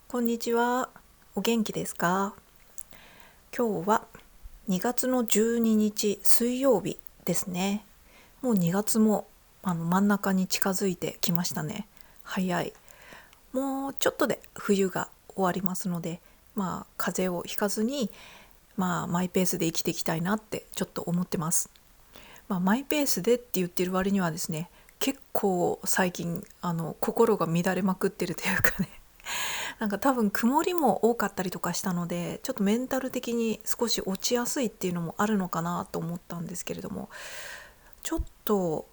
こんにちは。お元気ですか？今日は2月の12日水曜日ですね。もう2月も真ん中に近づいてきましたね。早い。もうちょっとで冬が終わりますので、風邪をひかずに、マイペースで生きていきたいなってちょっと思ってます。マイペースでって言ってる割にはですね、結構最近心が乱れまくってるというかね、なんか多分曇りも多かったりとかしたので、ちょっとメンタル的に少し落ちやすいっていうのもあるのかなと思ったんですけれども、ちょっと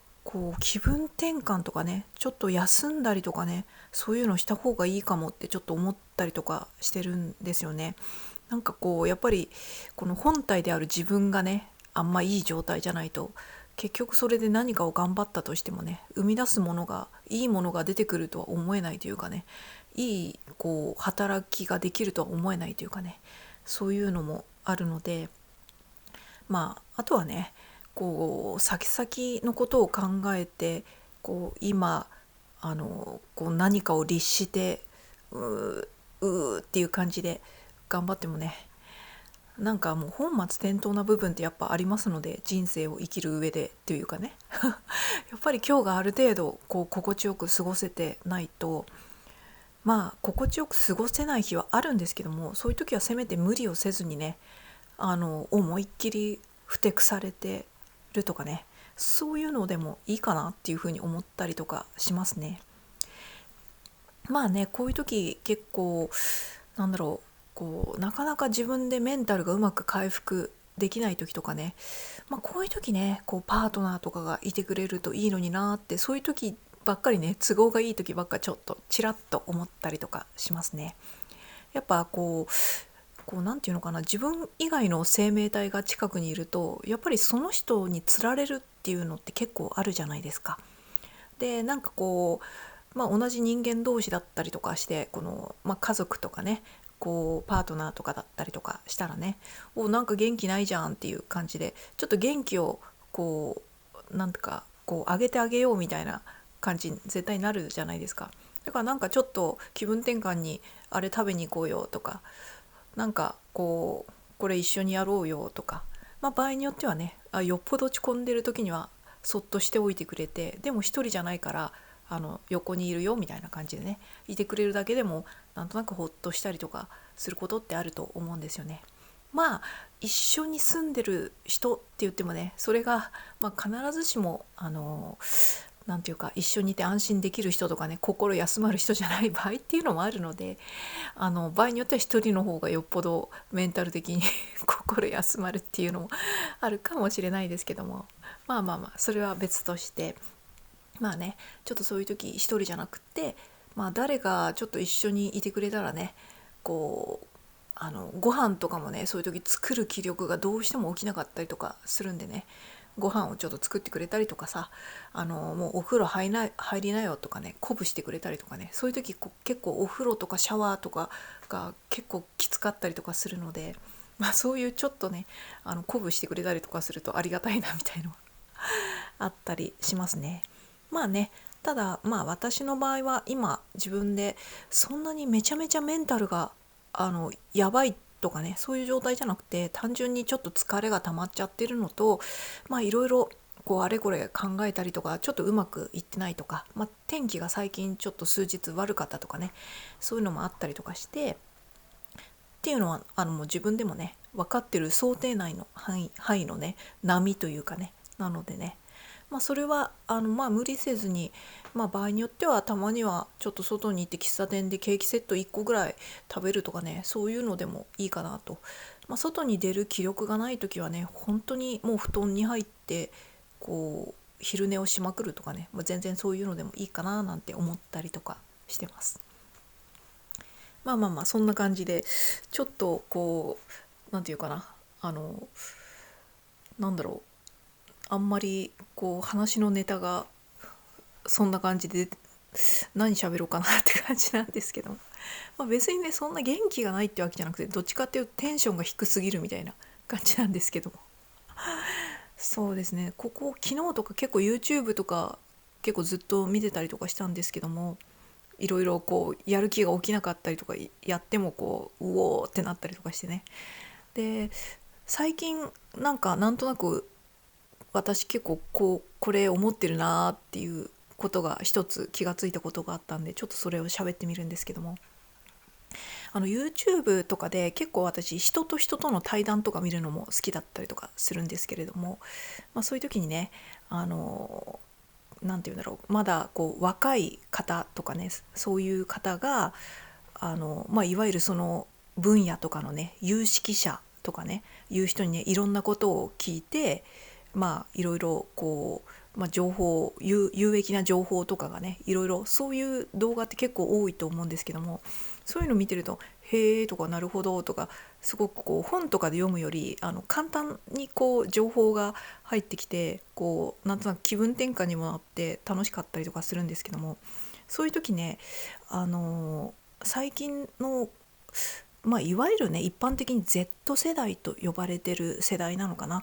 気分転換とかね、ちょっと休んだりとかね、そういうのした方がいいかもってちょっと思ったりとかしてるんですよね。なんかやっぱりこの本体である自分がね、あんまいい状態じゃないと、結局それで何かを頑張ったとしてもね、生み出すものがいいものが出てくるとは思えないというかね、いい働きができるとは思えないというかね、そういうのもあるので、あとはね、先々のことを考えて、今何かを律してうーっていう感じで頑張ってもね、なんかもう本末転倒な部分ってやっぱありますので、人生を生きる上でっていうかねやっぱり今日がある程度心地よく過ごせてないと、心地よく過ごせない日はあるんですけども、そういう時はせめて無理をせずにね、思いっきりふてくされてるとかね、そういうのでもいいかなっていうふうに思ったりとかしますね。こういう時結構なんだろう、なかなか自分でメンタルがうまく回復できない時とかね、こういう時ね、パートナーとかがいてくれるといいのになって、そういう時ばっかりね、都合がいい時ばっかちょっとちらっと思ったりとかしますね。やっぱなんていうのかな、自分以外の生命体が近くにいると、やっぱりその人につられるっていうのって結構あるじゃないですか。でなんか同じ人間同士だったりとかして、家族とかね、パートナーとかだったりとかしたらね、なんか元気ないじゃんっていう感じで、ちょっと元気をなんとか上げてあげようみたいな感じに絶対なるじゃないですか。だからなんかちょっと気分転換にあれ食べに行こうよとか、なんかこれ一緒にやろうよとか、場合によってはね、よっぽど落ち込んでる時にはそっとしておいてくれて、でも一人じゃないから横にいるよみたいな感じでね、いてくれるだけでもなんとなくほっとしたりとかすることってあると思うんですよね。一緒に住んでる人って言ってもね、それが、必ずしもなんていうか、一緒にいて安心できる人とかね、心休まる人じゃない場合っていうのもあるので、場合によっては一人の方がよっぽどメンタル的に心休まるっていうのもあるかもしれないですけども、それは別として、ちょっとそういう時一人じゃなくって、誰がちょっと一緒にいてくれたらね、ご飯とかもね、そういう時作る気力がどうしても起きなかったりとかするんでね、ご飯をちょっと作ってくれたりとかさ、もうお風呂入りなよとかね、鼓舞してくれたりとかね、そういう時結構お風呂とかシャワーとかが結構きつかったりとかするので、そういうちょっとね、鼓舞してくれたりとかするとありがたいなみたいなのあったりしますね。ただ私の場合は今自分でそんなにめちゃめちゃメンタルがやばいとかね、そういう状態じゃなくて、単純にちょっと疲れが溜まっちゃってるのと、いろいろあれこれ考えたりとか、ちょっとうまくいってないとか、天気が最近ちょっと数日悪かったとかね、そういうのもあったりとかしてっていうのはもう自分でもね分かってる想定内の範囲のね、波というかね、なのでね、それは無理せずに、場合によってはたまにはちょっと外に行って喫茶店でケーキセット1個ぐらい食べるとかね、そういうのでもいいかなと。外に出る気力がない時はね、本当にもう布団に入って昼寝をしまくるとかね、全然そういうのでもいいかななんて思ったりとかしてます。そんな感じで、ちょっとなんていうかな、なんだろう、あんまり話のネタがそんな感じで何喋ろうかなって感じなんですけど、別にねそんな元気がないってわけじゃなくて、どっちかっていうとテンションが低すぎるみたいな感じなんですけども、そうですね、昨日とか結構 YouTube とか結構ずっと見てたりとかしたんですけども、いろいろこうやる気が起きなかったりとか、やってもこううおーってなったりとかしてね。で最近なんとなく私結構これ思ってるなーっていうことが一つ気がついたことがあったんで、ちょっとそれを喋ってみるんですけども、YouTube とかで結構私人と人との対談とか見るのも好きだったりとかするんですけれども、そういう時にね、なんて言うんだろう、まだこう若い方とかね、そういう方がいわゆるその分野とかのね有識者とかねいう人にねいろんなことを聞いて、いろいろこう、情報有益な情報とかがね、いろいろそういう動画って結構多いと思うんですけども、そういうの見てるとへえとかなるほどとか、すごくこう本とかで読むより簡単にこう情報が入ってきて、こうなんとなく気分転換にもなって楽しかったりとかするんですけども、そういう時ね、最近の、いわゆるね一般的に Z 世代と呼ばれてる世代なのかな。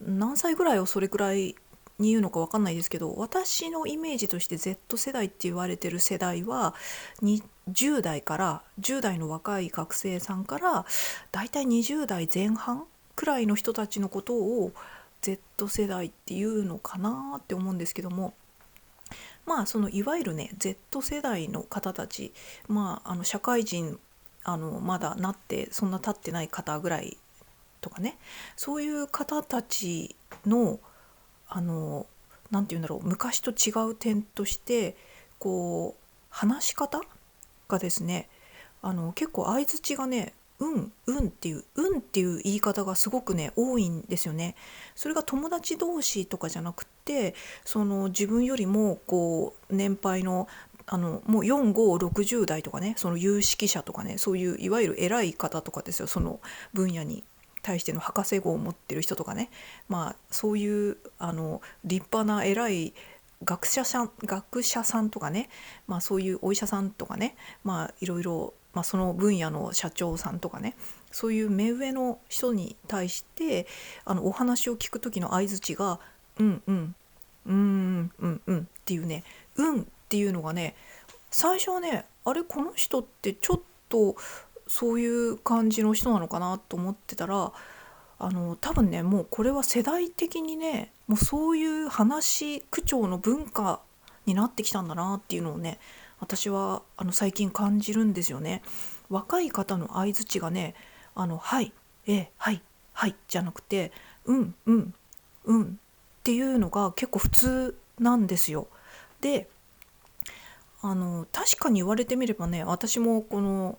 何歳ぐらいをそれくらいに言うのか分かんないですけど、私のイメージとして Z 世代って言われてる世代は20代から10代の若い学生さんからだいたい20代前半くらいの人たちのことを Z 世代っていうのかなって思うんですけども、そのいわゆるね Z 世代の方たち、社会人まだなってそんな経ってない方ぐらいとかね、そういう方たちのなんて言うんだろう、昔と違う点として、こう話し方がですね、結構相槌がねうんっていう言い方がすごくね多いんですよね。それが友達同士とかじゃなくて、その自分よりもこう年配のもう4560代とかね、その有識者とかね、そういういわゆる偉い方とかですよ、その分野に対しての博士号を持ってる人とかね、そういう立派な偉い学者さんとかね、そういうお医者さんとかね、いろいろ、その分野の社長さんとかね、そういう目上の人に対してお話を聞く時の相槌が「うんうんうんうん」っていうね「うん」っていうのがね、最初はね、あれこの人ってちょっとそういう感じの人なのかなと思ってたら、多分ねもうこれは世代的にねもうそういう話口調の文化になってきたんだなっていうのをね、私は最近感じるんですよね。若い方の相槌がね、はいはいはいじゃなくてうんうんうんっていうのが結構普通なんですよ。で確かに言われてみればね、私もこの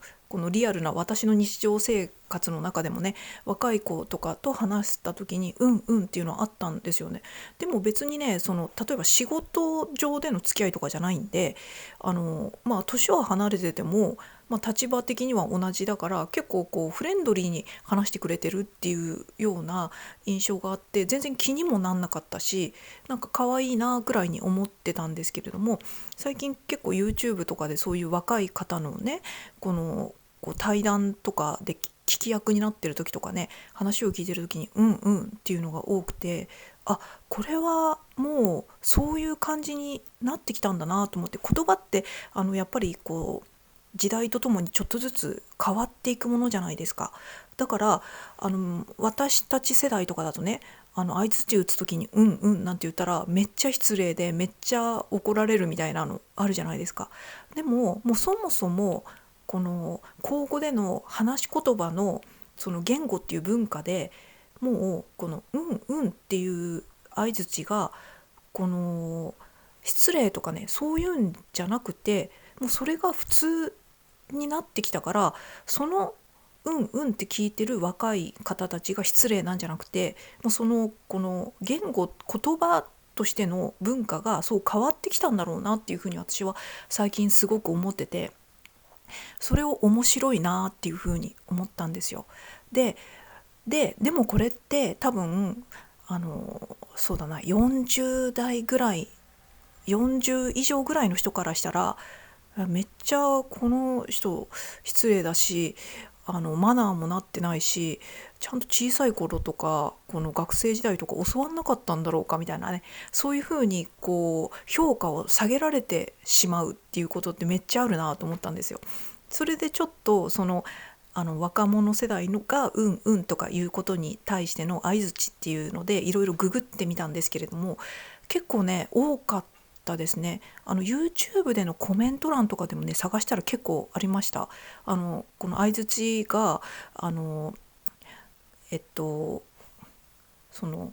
リアルな私の日常生活の中でもね、若い子とかと話した時にうんうんっていうのはあったんですよね。でも別にね、例えば仕事上での付き合いとかじゃないんで、年は離れてても、立場的には同じだから、結構こうフレンドリーに話してくれてるっていうような印象があって、全然気にもなんなかったし、可愛いなぐらいに思ってたんですけれども、最近結構 YouTube とかでそういう若い方のね、こう対談とかで聞き役になってる時とかね、話を聞いてる時にうんうんっていうのが多くて、これはもうそういう感じになってきたんだなと思って、言葉ってやっぱりこう時代とともにちょっとずつ変わっていくものじゃないですか。だから私たち世代とかだとね、相槌打つ時に「うんうん」なんて言ったらめっちゃ失礼でめっちゃ怒られるみたいなのあるじゃないですか。でももうそもそもこの口語での話し言葉のその言語っていう文化で、もうこの「うんうん」っていう相槌がこの失礼とかねそういうんじゃなくて、もうそれが普通になってきたから、そのうんうんって聞いてる若い方たちが失礼なんじゃなくて、もうこの言葉としての文化がそう変わってきたんだろうなっていうふうに私は最近すごく思ってて、それを面白いなっていうふうに思ったんですよ。でもこれって多分そうだな、40代ぐらい40以上ぐらいの人からしたらめっちゃこの人失礼だし、マナーもなってないし、ちゃんと小さい頃とかこの学生時代とか教わんなかったんだろうかみたいなね、そういうふうにこう評価を下げられてしまうっていうことってめっちゃあるなと思ったんですよ。それでちょっと若者世代のがうんうんとかいうことに対しての相槌っていうのでいろいろググってみたんですけれども、結構ね多かったですね。YouTube でのコメント欄とかでもね探したら結構ありました。この相槌があのえっとその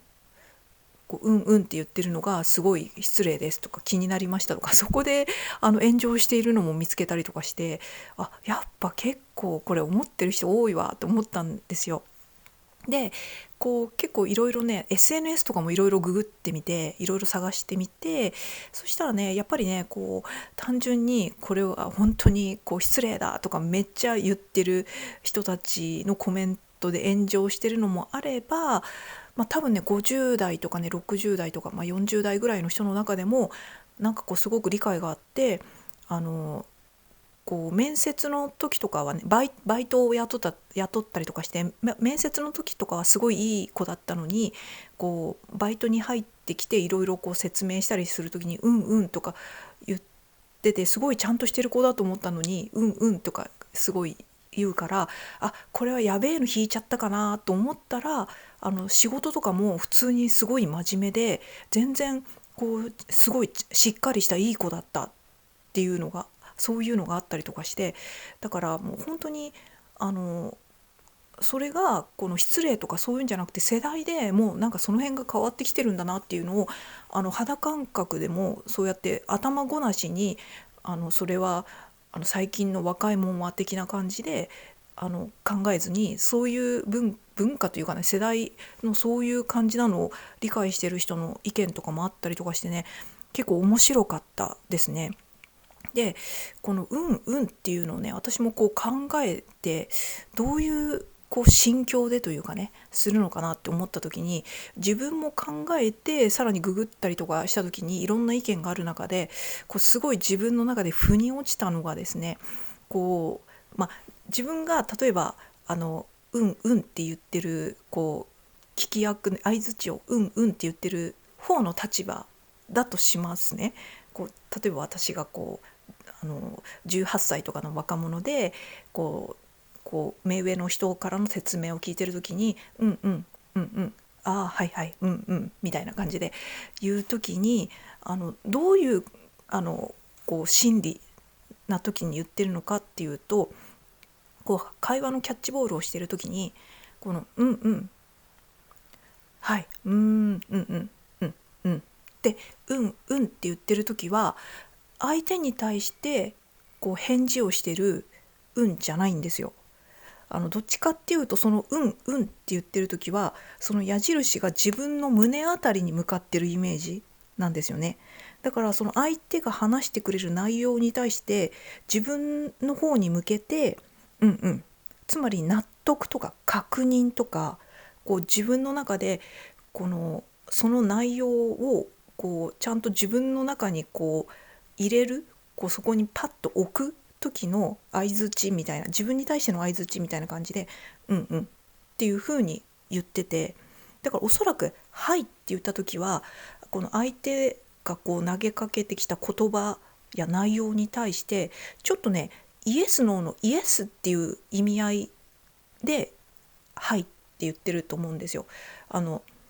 うんうんって言ってるのがすごい失礼ですとか気になりましたとか、そこで炎上しているのも見つけたりとかして、やっぱ結構これ思ってる人多いわと思ったんですよ。でこう結構いろいろね SNS とかもいろいろググってみていろいろ探してみて、そしたらねやっぱりねこう単純にこれは本当にこう失礼だとかめっちゃ言ってる人たちのコメントで炎上してるのもあれば、多分ね50代とかね60代とか、40代ぐらいの人の中でもなんかこうすごく理解があって、あのこう面接の時とかはねバイトを雇ったりとかして、面接の時とかはすごいいい子だったのに、こうバイトに入ってきていろいろこう説明したりする時に「うんうん」とか言ってて、すごいちゃんとしてる子だと思ったのに「うんうん」とかすごい言うから、これはやべえの引いちゃったかなと思ったら、仕事とかも普通にすごい真面目で全然こうすごいしっかりしたいい子だったっていうのが、そういうのがあったりとかして、だからもう本当にあのそれがこの失礼とかそういうんじゃなくて、世代でもうなんかその辺が変わってきてるんだなっていうのを肌感覚でもそうやって頭ごなしにそれは最近の若いもんは的な感じで考えずに、そういう文化というかね、世代のそういう感じなのを理解してる人の意見とかもあったりとかしてね、結構面白かったですね。でこの「うんうん」っていうのをね私もこう考えて、どういうこう心境でというかねするのかなって思った時に、自分も考えてさらにググったりとかした時にいろんな意見がある中で、こうすごい自分の中で腑に落ちたのがですね、こう自分が例えばうんうんって言ってるこう聞き役相槌をうんうんって言ってる方の立場だとしますね。こう例えば私がこう18歳とかの若者で目上の人からの説明を聞いてる時に「うんうんうんうんはいはいうんうん」みたいな感じで言う時にどういう心理な時に言ってるのかっていうと、こう会話のキャッチボールをしてる時にこの「うんうんはいうんうんうんうん」で「うんうん」って言ってる時は相手に対してこう返事をしてる「うん」じゃないんですよ。どっちかっていうとその「うんうん」って言ってる時はその矢印が自分の胸あたりに向かってるイメージなんですよね。だからその相手が話してくれる内容に対して自分の方に向けて「うんうん」つまり納得とか確認とか、こう自分の中でその内容をこうちゃんと自分の中にこう入れる、そこにパッと置く時の相槌みたいな、自分に対しての相槌みたいな感じで「うんうん」っていう風に言ってて、だからおそらく「はい」って言った時はこの相手がこう投げかけてきた言葉や内容に対してちょっとねイエスノーのイエスっていう意味合いで「はい」って言ってると思うんですよ。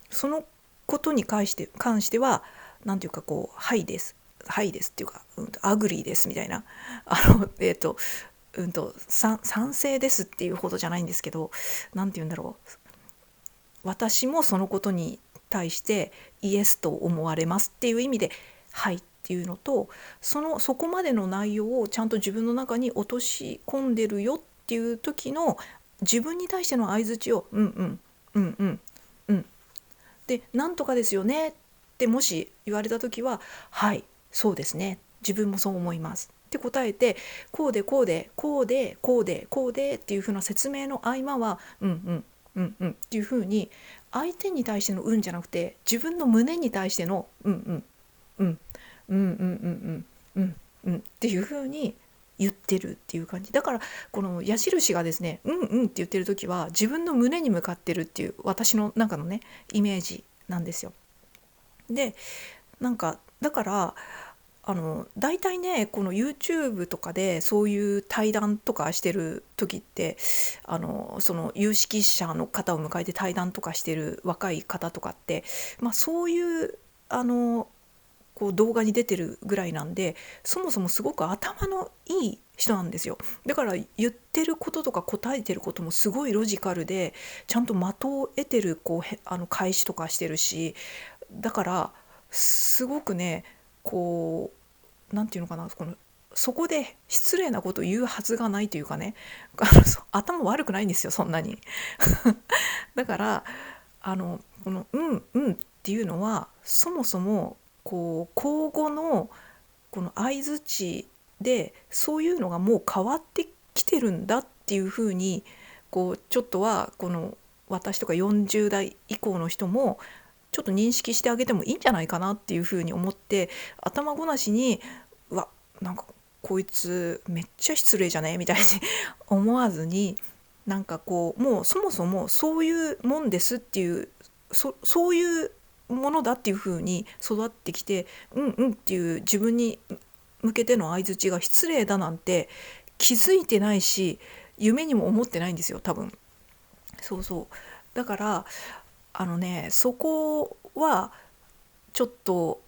そのことに関してはなんていうかこう「はいです」はいですっていうか、アグリーですみたいな、賛成ですっていうほどじゃないんですけど、なんて言うんだろう、私もそのことに対してイエスと思われますっていう意味ではいっていうのと、そこまでの内容をちゃんと自分の中に落とし込んでるよっていう時の自分に対しての相槌をうんうんうんうんうんでなんとかですよねってもし言われた時ははいそうですね自分もそう思いますって答えて、こうでこうでこうでこうでこうでっていう風な説明の合間はうんうんうんうんっていう風に相手に対してのうんじゃなくて自分の胸に対してのうんうんうんうんうんうんうんうんっていう風に言ってるっていう感じだから、この矢印がですねうんうんって言ってる時は自分の胸に向かってるっていう私の中のねイメージなんですよ。でなんかだから大体ねこの YouTube とかでそういう対談とかしてる時ってその有識者の方を迎えて対談とかしてる若い方とかって、そういうあのこう動画に出てるぐらいなんで、そもそもすごく頭のいい人なんですよ。だから言ってることとか答えてることもすごいロジカルで、ちゃんと的を得てるこう返しとかしてるし、だからすごくねこうなんていうのかな、そこで失礼なことを言うはずがないというかね、頭悪くないんですよそんなに。だからこの「うんうん」っていうのはそもそもこう口語のこの相槌でそういうのがもう変わってきてるんだっていうふうにこうちょっとはこの私とか40代以降の人もちょっと認識してあげてもいいんじゃないかなっていうふうに思って、頭ごなしにうわなんかこいつめっちゃ失礼じゃねみたいに思わずに、なんかこうもうそもそもそういうもんですっていう、そういうものだっていうふうに育ってきて、うんうんっていう自分に向けての相槌が失礼だなんて気づいてないし、夢にも思ってないんですよ多分。そうそう。だからそこはちょっと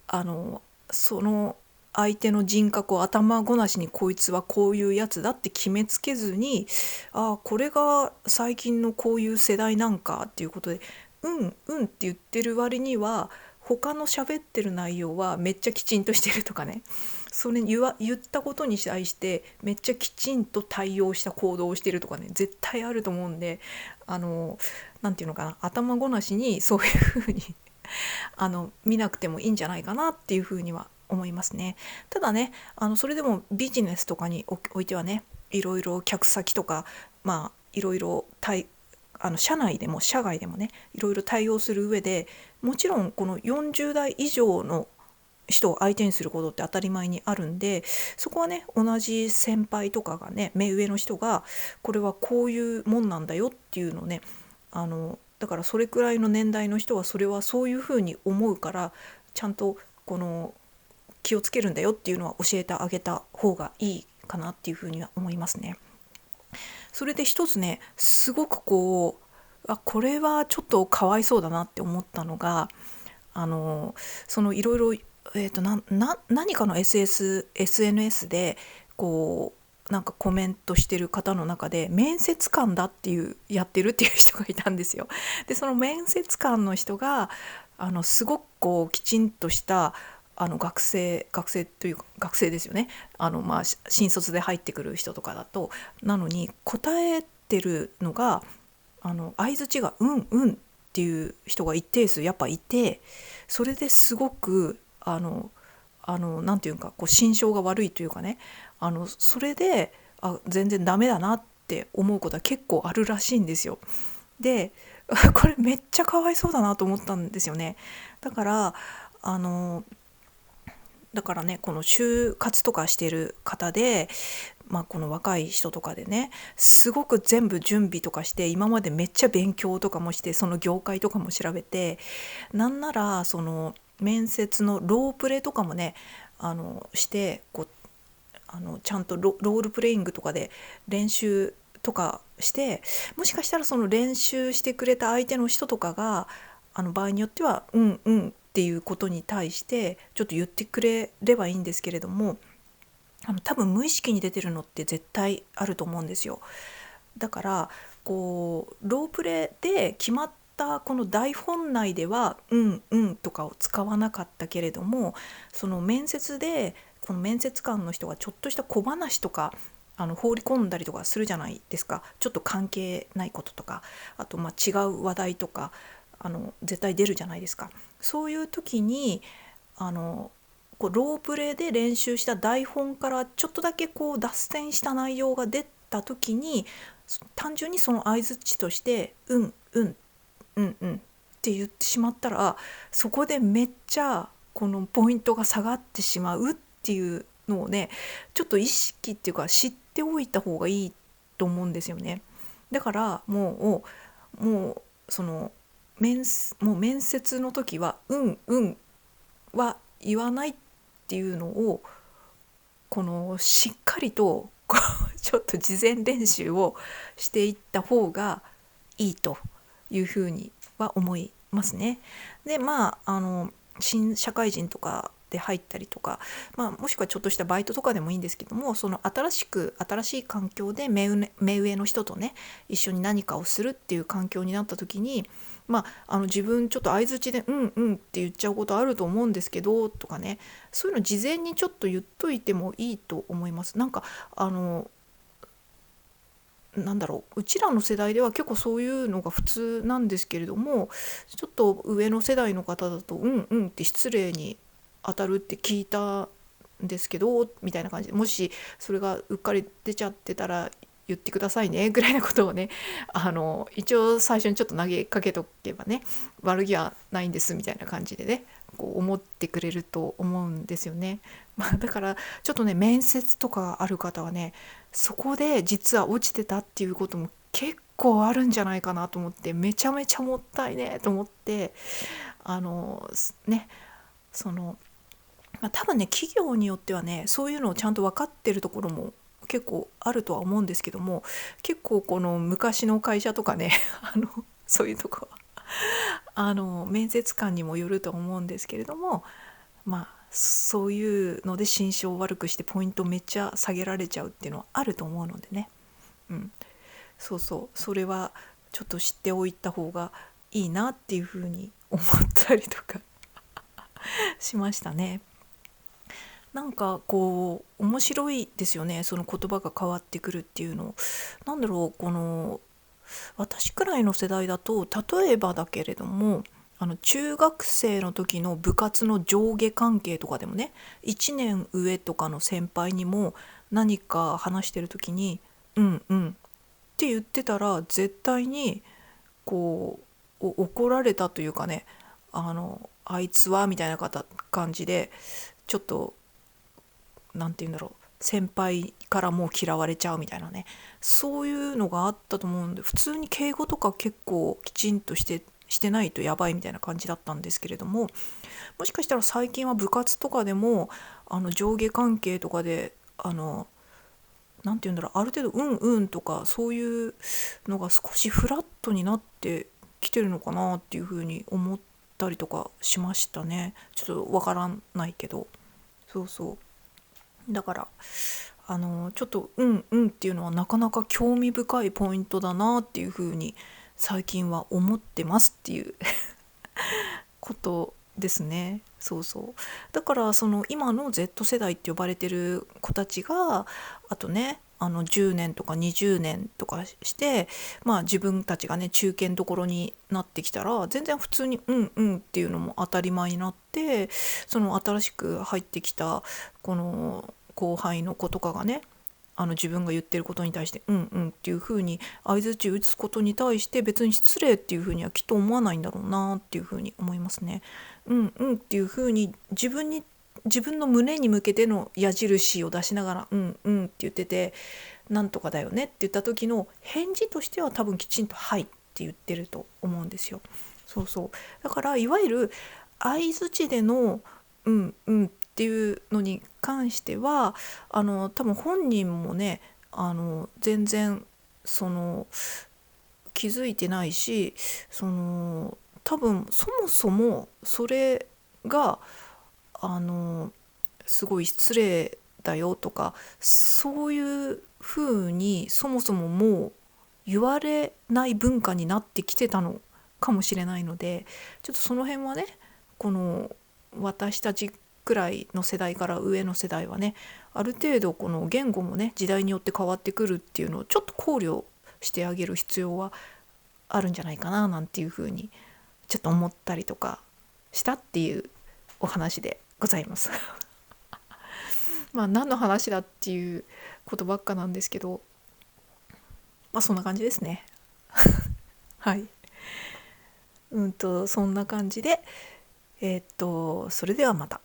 その相手の人格を頭ごなしにこいつはこういうやつだって決めつけずに、ああこれが最近のこういう世代なんかっていうことで、うんうんって言ってる割には他の喋ってる内容はめっちゃきちんとしてるとかね、それ言ったことに対してめっちゃきちんと対応した行動をしてるとかね、絶対あると思うんで、なんていうのかな、頭ごなしにそういうふうに見なくてもいいんじゃないかなっていうふうには思いますね。ただねそれでもビジネスとかにおいてはね、いろいろ客先とかいろいろ社内でも社外でもねいろいろ対応する上で、もちろんこの40代以上の人を相手にすることって当たり前にあるんで、そこはね同じ先輩とかがね目上の人がこれはこういうもんなんだよっていうのをね、だからそれくらいの年代の人はそれはそういうふうに思うからちゃんとこの気をつけるんだよっていうのは教えてあげた方がいいかなっていうふうには思いますね。それで一つねすごくこれはちょっとかわいそうだなって思ったのが、そのいろいろ何かの SNS でなんかコメントしてる方の中で面接官だっていうやってるっていう人がいたんですよ。でその面接官の人がすごくきちんとした学生というか学生ですよね。新卒で入ってくる人とかだと、なのに答えてるのが相槌がうんうんっていう人が一定数やっぱいて、それですごくなんていうか心象が悪いというかね、それで全然ダメだなって思うことは結構あるらしいんですよ。でこれめっちゃかわいそうだなと思ったんですよね。だからねこの就活とかしてる方で、この若い人とかでねすごく全部準備とかして今までめっちゃ勉強とかもしてその業界とかも調べて、なんならその面接のロープレとかもねしてちゃんとロールプレイングとかで練習とかして、もしかしたらその練習してくれた相手の人とかが場合によってはうんうんっていうことに対してちょっと言ってくれればいいんですけれども、多分無意識に出てるのって絶対あると思うんですよ。だからロープレで決まったこの台本内ではうんうんとかを使わなかったけれども、その面接でこの面接官の人がちょっとした小話とか放り込んだりとかするじゃないですか。ちょっと関係ないこととか、あと違う話題とか絶対出るじゃないですか。そういう時にロープレで練習した台本からちょっとだけ脱線した内容が出た時に、単純にその相槌としてうんうんうんうんって言ってしまったら、そこでめっちゃこのポイントが下がってしまうっていうのをねちょっと意識っていうか知っておいた方がいいと思うんですよね。だからもうそのもう面接の時はうんうんは言わないっていうのをしっかりとちょっと事前練習をしていった方がいいというふうには思いますね。で新社会人とかで入ったりとか、もしくはちょっとしたバイトとかでもいいんですけども、その新しい環境で目上の人とね一緒に何かをするっていう環境になった時に、自分ちょっと相槌で「うんうん」って言っちゃうことあると思うんですけどとかね、そういうの事前にちょっと言っといてもいいと思います。なんかうちらの世代では結構そういうのが普通なんですけれども、ちょっと上の世代の方だと「うんうん」って失礼に当たるって聞いたんですけどみたいな感じで、もしそれがうっかり出ちゃってたら言ってくださいねぐらいなことをね一応最初にちょっと投げかけとけばね、悪気はないんですみたいな感じでね思ってくれると思うんですよね。だからちょっとね面接とかある方はね、そこで実は落ちてたっていうことも結構あるんじゃないかなと思って、めちゃめちゃもったいねと思って、ねその多分ね企業によってはねそういうのをちゃんと分かってるところも結構あるとは思うんですけども、結構この昔の会社とかねそういうとこは面接官にもよると思うんですけれども、そういうので心象を悪くしてポイントめっちゃ下げられちゃうっていうのはあると思うのでね、それはちょっと知っておいた方がいいなっていうふうに思ったりとかしましたね。なんか面白いですよね、その言葉が変わってくるっていうの。私くらいの世代だと、例えばだけれども中学生の時の部活の上下関係とかでもね、1年上とかの先輩にも何か話してる時に「うんうん」って言ってたら絶対に怒られたというかね、あいつはみたいな感じでちょっとなんて言うんだろう、先輩からもう嫌われちゃうみたいなね、そういうのがあったと思うんで、普通に敬語とか結構きちんとしてないとやばいみたいな感じだったんですけれども、もしかしたら最近は部活とかでも上下関係とかでなんて言うんだろう、ある程度「うんうん」とかそういうのが少しフラットになってきてるのかなっていうふうに思ったりとかしましたね。ちょっとわからないけど、だからちょっと「うんうん」っていうのはなかなか興味深いポイントだなっていうふうに最近は思ってますっていうことですね。だからその今の Z 世代って呼ばれてる子たちがあとね10年とか20年とかして、自分たちがね中堅どころになってきたら全然普通に「うんうん」っていうのも当たり前になって、その新しく入ってきたこの後輩の子とかがね自分が言ってることに対して「うんうん」っていう風に相槌打つことに対して別に失礼っていう風にはきっと思わないんだろうなっていう風に思いますね。うんうんっていう風に自分の胸に向けての矢印を出しながら「うんうん」って言ってて「なんとかだよね」って言った時の返事としては多分きちんと「はい」って言ってると思うんですよ。だからいわゆる相槌での「うんうん」っていうのに関しては多分本人もね全然気づいてないし、多分そもそもそれがすごい失礼だよとかそういうふうにそもそももう言われない文化になってきてたのかもしれないので、ちょっとその辺はねこの私たちくらいの世代から上の世代はねある程度この言語もね時代によって変わってくるっていうのをちょっと考慮してあげる必要はあるんじゃないかななんていうふうにちょっと思ったりとかしたっていうお話でございます何の話だっていうことばっかなんですけど、そんな感じですねはい。そんな感じでそれではまた。